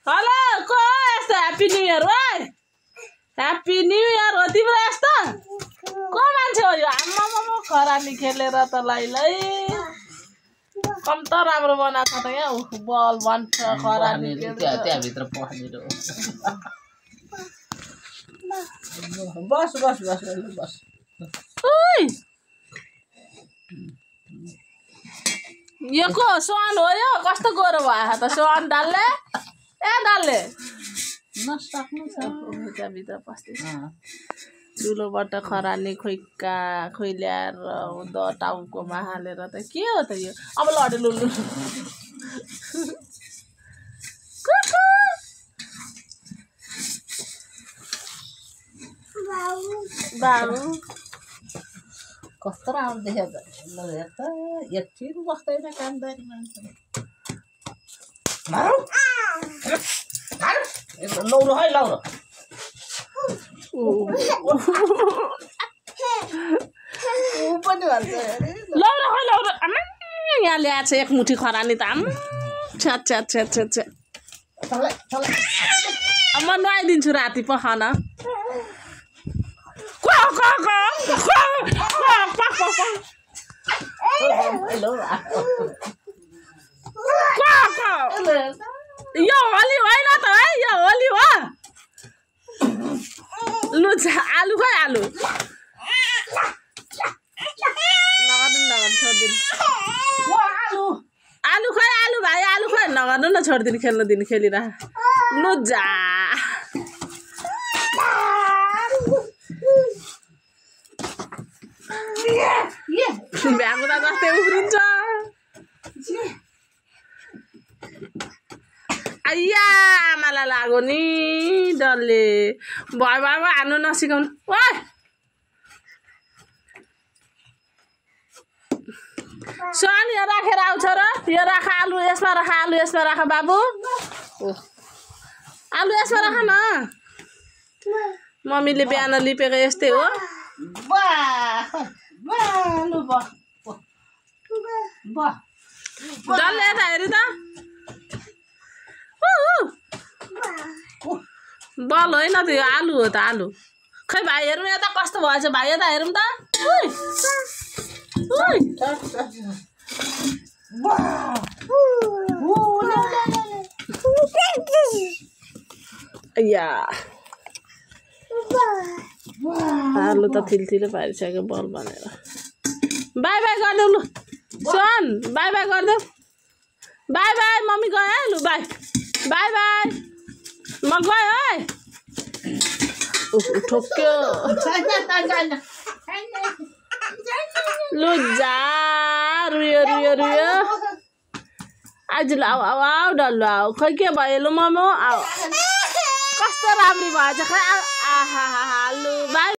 hello को यस्तो happy new year ओइ ह्याप्पी न्यू इयर हो तिम्रो यस्तो को मान्छे हो यो आम्मामा खरानी खेलेर त लै कम त राम्रो बनाएको छ त यहाँ बल भन्छ खरानी त्यहाँ भित्र पस्नेर बस बस बस बस ओइ यो को सोन हो यो कस्तो गोरो भयो त सोन डाल्ले ए डाल्ले नसक्नु छ त्यहाँ भित्र पस्दैछ चुलोबाट खरानी खोइका खोइ ल्याएर द टाउकोमा हालेर त के हो त यो अब लडे लुलु बाबु कस्तो राम्रो देख्यो त एकछिन बस्दैन कामदारी मान्छे लौरो है लौरो लौरो खै लौरो यहाँ ल्याएको छ एक मुठी खरानी त छ्या छ्या छ्या छ्या छ्या म नुहाइदिन्छु राति पखान यो होली होइन त है यो होली हो लु आलु खै आलु नगर्नु छोडिदिनु आलु खै आलु भाइ आलु खै नगर्नु न छोडिदिनु खेल्नु दिनु खेलिरह लु जा भ्याएको त जस्तै उफ्रिन्छ आइया आमालाई लाग्यो नि डरले भय भयो हान्नु नसिकाउनु ओइ सन यो राखेर आउँछ र यो राख आलु यसमा राख आलु यसमा राख बाबु आलु यसमा राख न मम्मीले बिहान लिपेको यस्तै हो डल्ले यता हेरी त बल होइन त यो आलु हो त आलु खै भाइ हेरौँ यता कस्तो भएछ भाइ यता हेरौँ त या आलु त थिल्थिलो पारिसक्यो बल भनेर बाई बाई गरिदेऊ लु सोन बाई बाई गरिदेऊ बाई बाई मम्मी गयो है लु बाई बाई बाई म गयो है ठोक्यो लु जा रुयो रुयो रुयो आज आऊ आऊ आऊ डल्लो आऊ खै के भयो लु मम आऊ कस्तो राम्रो भएछ खै आहा लु बाई